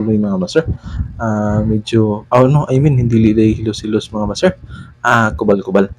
mga master. Medyo, no, I mean, hindi liday hilos-hilos mga master. Kubal-kubal.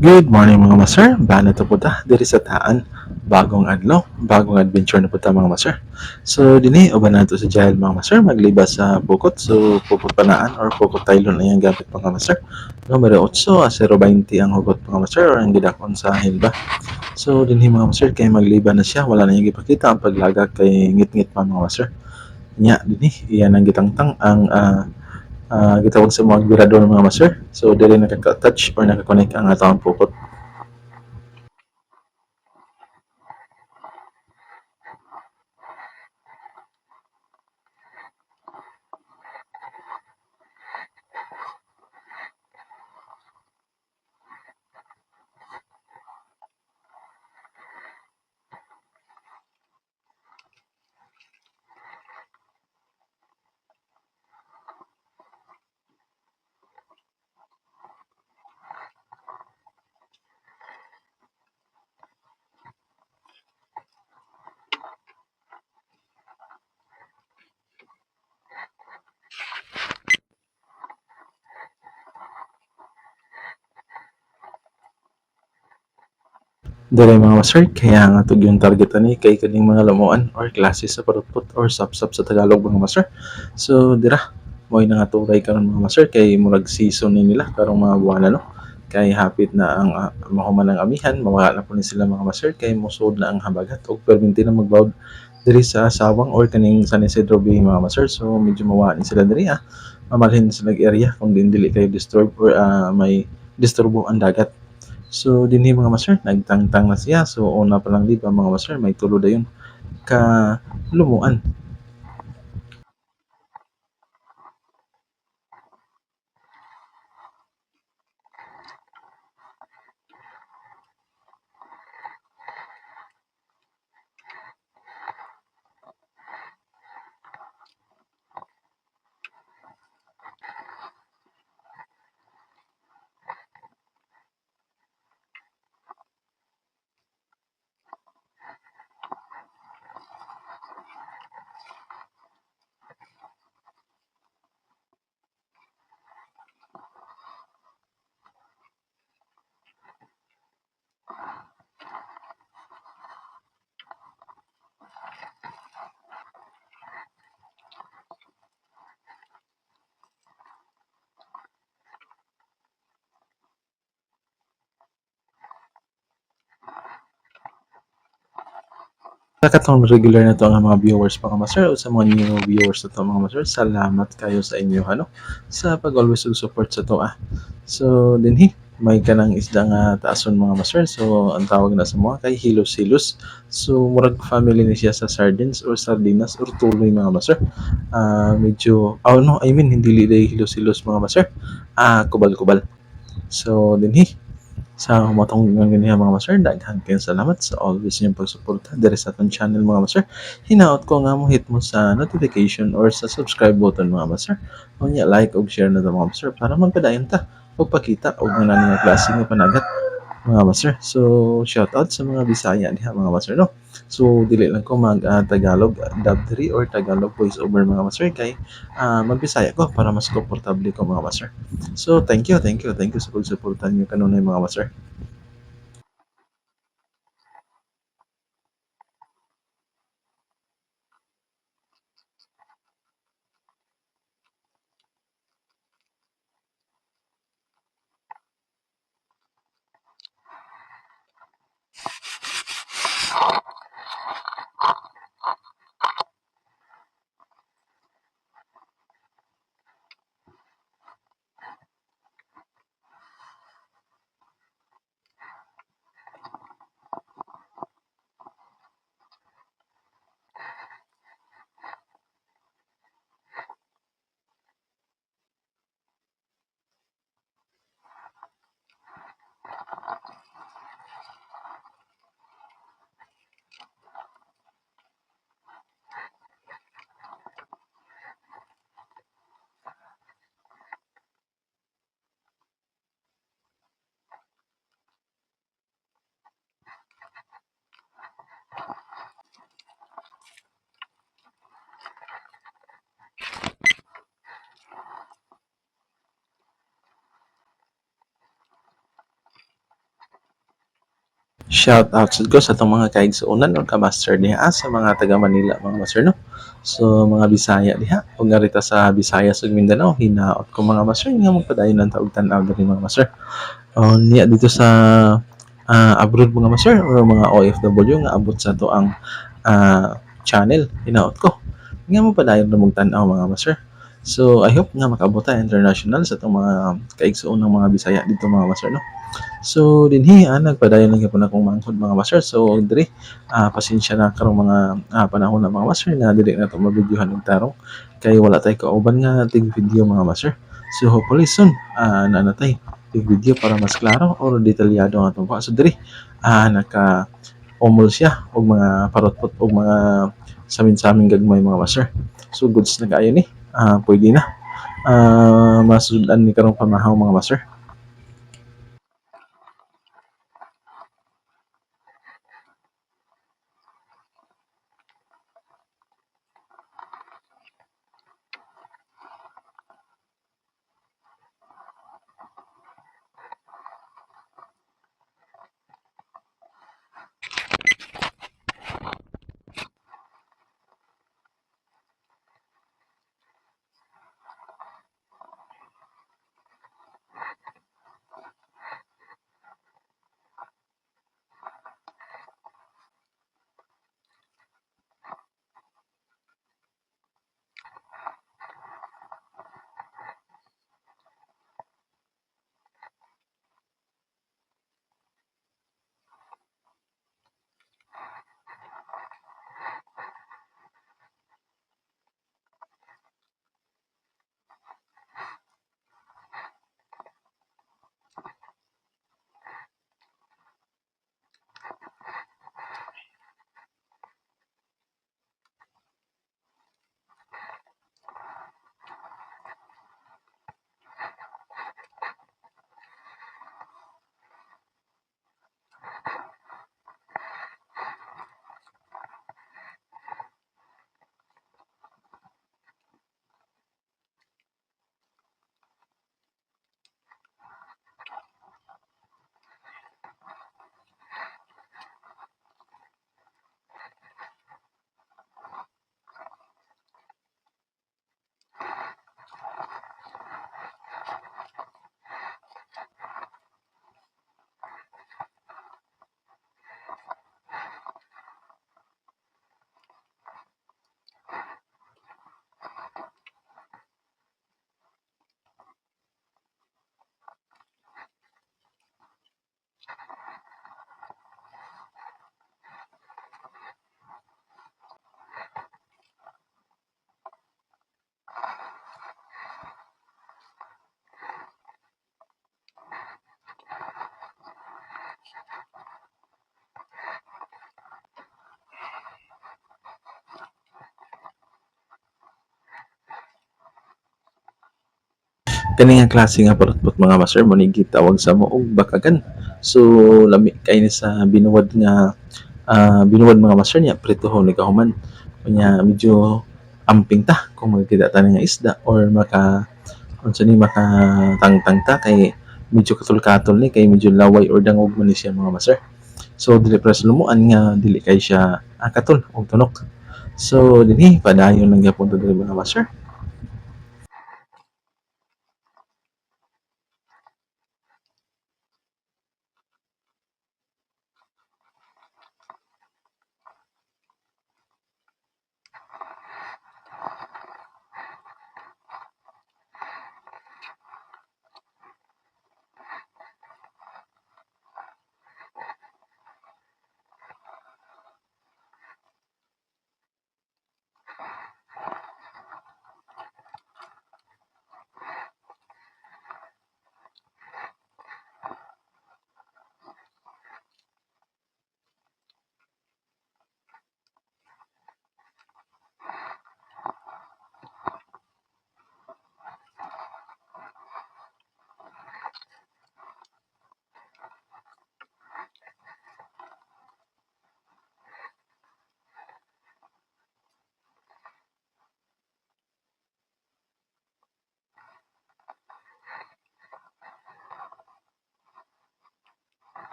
Good morning mga master. Bana to po ta diri sa taan. Bagong adlaw, bagong adventure na po ta mga master. So dinhi uban nato sa Jail mga master maglibas sa Bukot. So Pukot Panaan or Pukot Taylon na yung gamit mga master. Numero 8 a 020 ang hugot mga master or ang gidakon sa hilba. So dinhi mga master kay magliba na siya, wala na yung ipakita ang paglagak kay ngit-ngit pa mga master. Nya dinhi iyan ang gitangtang ang gitawag sa mga mirador mga master. So dili nakaka-touch or nakakonect ang atong Pukot. Dili mga master, kaya nga tug yung target ani kay kaning mga lamuan or klase sa parutput or sapsap sa Tagalog mga master. So dira mo na nga turay karon mga master kay murag season ni nila karong mga buwan no. Kay hapit na ang mahuman ang amihan, mawala na po ni sila mga master kay musod na ang habagat ug perminti na magbawd diri sa Sawang or kaning San Isidro Bay mga master. So medyo mawala ni sila diri mamalhin sila area kung dili kayo disturb or may disturbo ang dagat. So dinhi mga master, nagtangtang na siya. So una pa lang di ba mga master, may tulo dayon ka lumuan. Sa katong regular na to ang mga viewers mga master o sa mga new viewers na to mga master, salamat kayo sa inyo ano sa pag-always support sa to So dinhi may kanang isda nga taason mga master. So ang tawag na sa mga kay hilos-hilos. So murag family ni siya sa sardines or sardinas or tuloy mga master. Medyo no, I mean hindi liday hilos-hilos mga master. Kubal-kubal. So dinhi sa matong ganyan mga master, daghan kayo salamat sa always niyong pagsuporta diri sa atong channel mga master. Hinaot ko nga mo hit mo sa notification or sa subscribe button mga master. Unya like ug share na to mga master para magpadayon ta og pakita og nga nga klase nga panagat mga master. So shout out sa mga Bisaya diha mga master no. So dili lang ko mag Tagalog dub 3 or Tagalog voice over mga master kay magbisaya ko para mas komportable ko mga master. So thank you sa pagsuporta niyo kanunay mga master. Shout out ko sa itong mga kaigsuonan o ka-master diha sa mga taga Manila mga master no. So mga Bisaya diha ug narita sa Visayas ug Mindanao hinaot ko mga master nga magpadayon ng taog tan-aw diri mga master. Niya dito sa abroad mga master or mga OFW nga abot sa to ang channel hinaot ko nga mo padayon na mong tan-aw mga master. So I hope nga makaabot ta international sa itong mga kaigsuon ng mga Bisaya dito mga master no. So dinhi nagpadayon lang gyapon akong mangkod mga master. So diri pasensya na karong mga panahon na mga master nga dili na to mabidyohan og tarong kay wala tay kauban nga tig video mga master. So hopefully soon na tay tig video para mas klaro or detalyado ang atong so diri naka umol siya og mga parotpot og mga samin-samin gagmay mga master. So goods na kaayo ni pwede na masud-an ni karong pamahaw mga master. Kani nga klase nga parutpot mga master mo ni gitawag sa mo og bakagan. So lami kay ni sa binuwad mga master niya pritohon ni kahuman. Kanya medyo amping ta kung magkita ta nga isda or unsa ni makatangtang ta kay medyo katol-katol ni kay medyo laway or dangog man ni siya mga master. So dili pres lumuan nga dili kay siya katol og tunok. So dinhi padayon lang gyapon to diri mga master.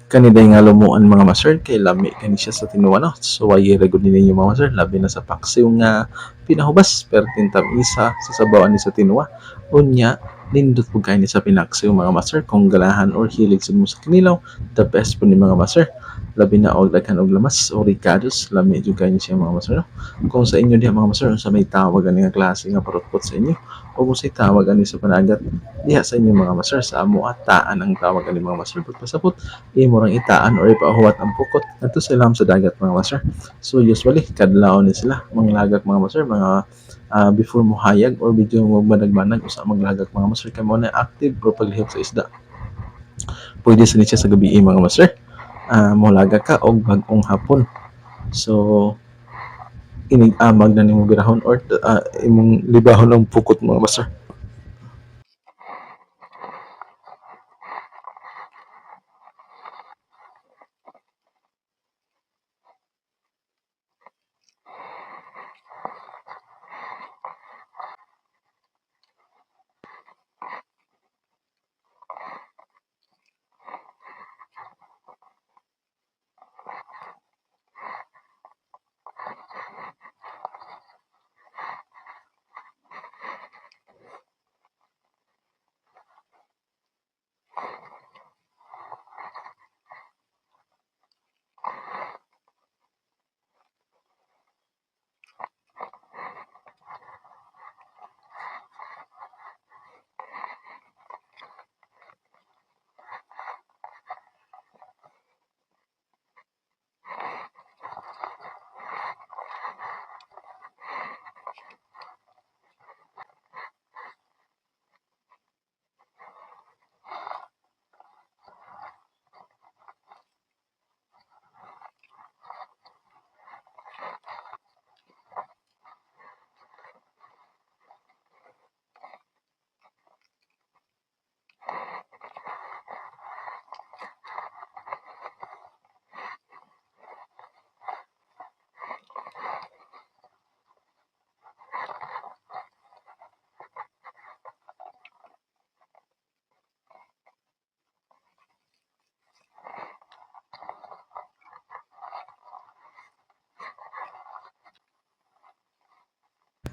Kaniday nga lumuan mga master kay lami kani siya sa tinuwa no. So ay regod ninyo mga master labi na sa paksiw nga pinahubas pertin isa sa sabawan ni sa tinuwa. Unya nindot po kayo ni sa pinaksiw mga master kung galahan or hilig sa mo sa kinilaw the best po ni mga master labi na og daghan og lamas o ricados lami jud kayo siya mga master no? Kung sa inyo diha mga master sa may tawag ani nga klase nga parutpot sa inyo o kung sa tawag ani sa panagat diha sa inyo mga master sa amo ataan ang tawag ani mga master pasapot imo rang itaan or ipahuwat ang pukot adto sila sa dagat mga master. So usually kadlaw ni sila manglagak mga master mga before mo hayag or medyo magbanag-banag usa maglagak mga master kay mo na active pro paglihok sa isda. Pwede sa niya sa gabi mga master. Mo lagak ka og bag-ong hapon. So inig-amag na nimo birahon or imong libahon ang pukot mga master.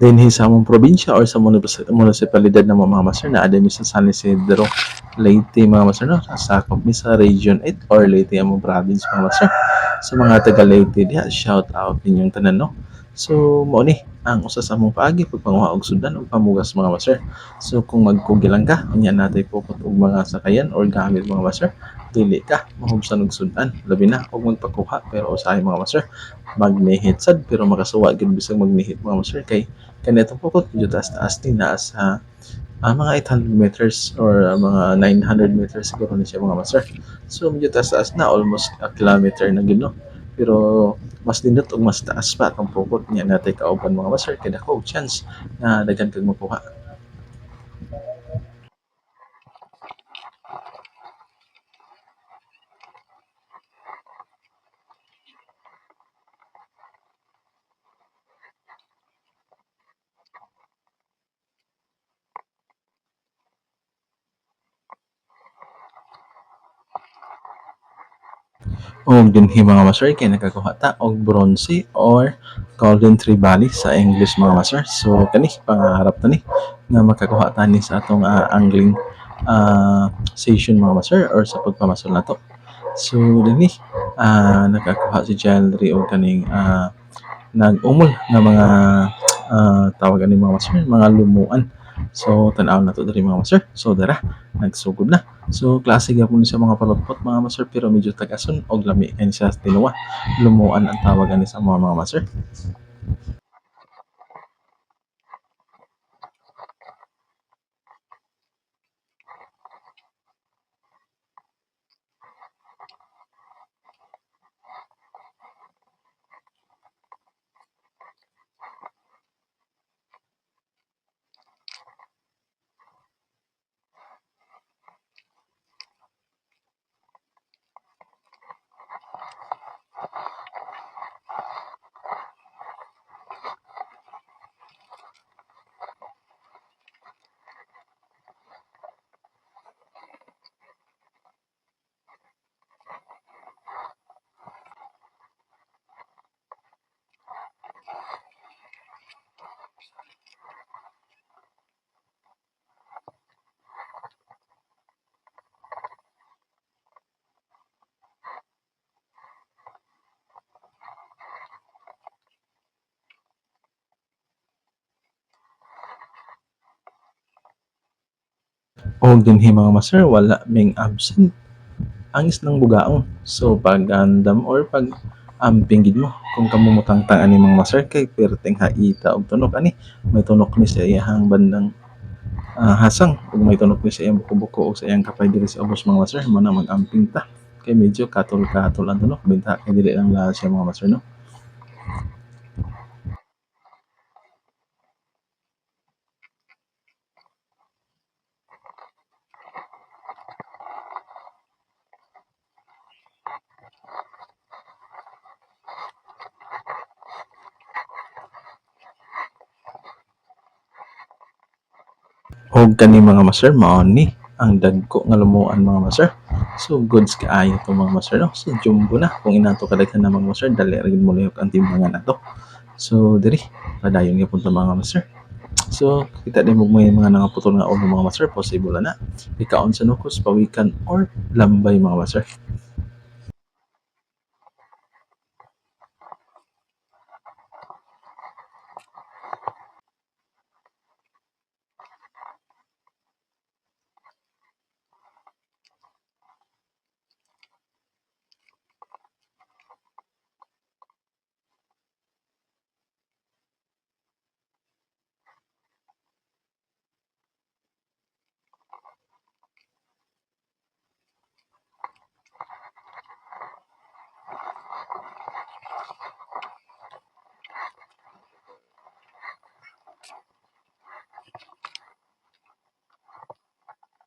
Dinhi sa among probinsya or sa munisipalidad ng mga master na adami sa San Isidro, Leyte mga master no, sakop mi sa Region 8 or Leyte among province mga master. Sa mga taga Leyte diha, shout out ninyong tanan no. So mao ni ang usa sa among paagi pagpanguha og sudan ug pamugas mga master. So kung magkugilang ka, unya natay pukot og mga sakayan or gamit mga master, dili ka mahubsan og sudan labi na og magpakuha pero usahay mga master magnihit sad pero makasuwa gid bisag magnihit mga master kay ganito po po medyo taas-taas din nasa mga 800 meters or mga 900 meters siguro na siya mga master. So medyo taas-taas na almost a kilometer na gino. Pero mas nindot og mas taas pa ang pukot niya natay kauban mga master kay dako chance na daghan kag makuha. Og dinhi mga master kay nakakuha ta og bronze or golden tribali sa English mga master. So kani pangarap ta ni nga makakuha ta ni sa atong angling session mga master or sa pagpamasol nato. So dinhi nakakuha si Jaldri og kaning nag-umol na mga tawag ani mga master, mga lumuan. So tan-aw na to diri mga master. So dara, nagsugod na. So klase gyapon ni sa mga palutpot mga master pero medyo tagason og lami kay sa tinuwa. Lumuan ang tawag ani sa mga master. O dinhi mga master, wala ming absent ang islang bugaong. So pag-andam or pag amping gid mo kung kamumutang ani mga master kay perteng haita og tunok ani may tunok ni sa iyahang bandang hasang ug may tunok ni sa iyang buko-buko o sa iyang kapay diri sa ubos mga master mo na mag-amping ta kay medyo katol-katol ang tunok binta kay dili lang lahat siya mga master no. Og kani mga master mao ni ang dagko nga lumuan mga master. So goods kaayo to mga master no. So jumbo na kung inato kadaghan na mga master dali ra gid mo lihok ang timbangan nato. So diri padayon gyapon ta mga master. So kita din mo may mga nangaputol nga ulo mga master possible na ikaon sa nukos pawikan or lambay mga master.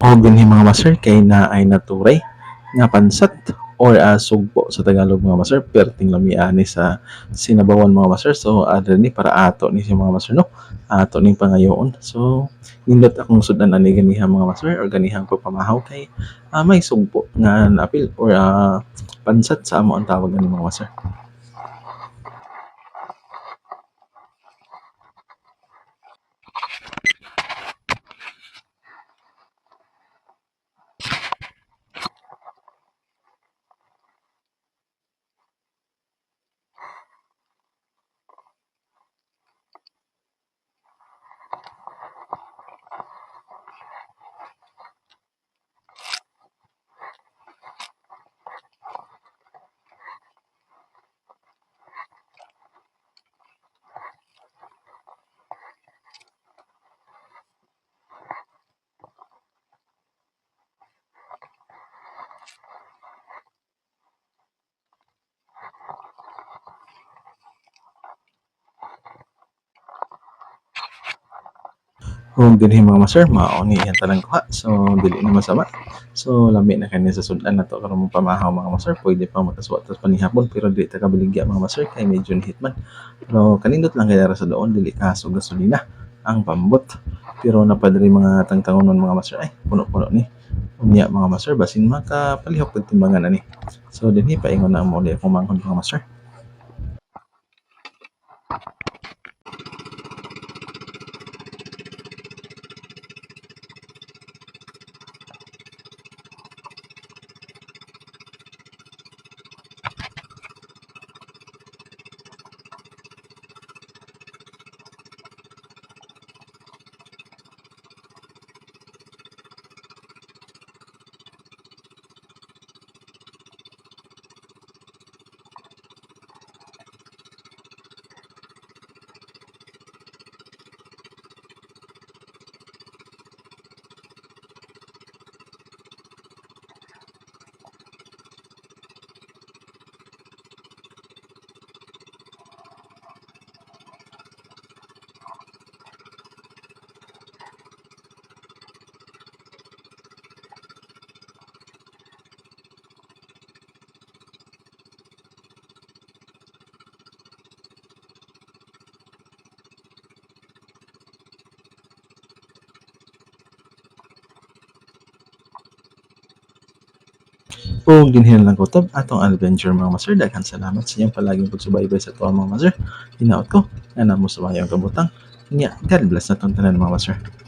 O ganhi mga master kay na ay naturay nga pansat or sugpo sa Tagalog mga master perting lamiani sa sinabawan mga master. So adre ni para ato ni si mga master no ato ning pangayoon. So nindot akong sudan ani ganiha mga master or ganihang pagpamahaw kay may sugpo nga naapil or pansat sa amo ang tawag ani mga master. Kung dinhi mga master mao ni iyang tanang kuha so dili na masama. So lami na kani sa sudan nato karon mo pamahaw mga master pwede pa mataswa-tas panihapon pero dili ta kabaligya mga master kay medyo hitman. Pero kanindot lang kay dara sa doon dili kasog gasolina ang pambot. Pero napadri mga tangtangonon mga master ay puno-puno ni. Unya mga master basin makapalihok og timbangan ani. So dinhi paingon na mo ulit akong manghod mga master. Ug dinhi lang kutob atong adventure mga master. Daghan salamat sa inyong palaging pagsubaybay sa ato mga master. Hinaot ko nga namo sa mayong kabutang. Nya God bless natong tanan mga master.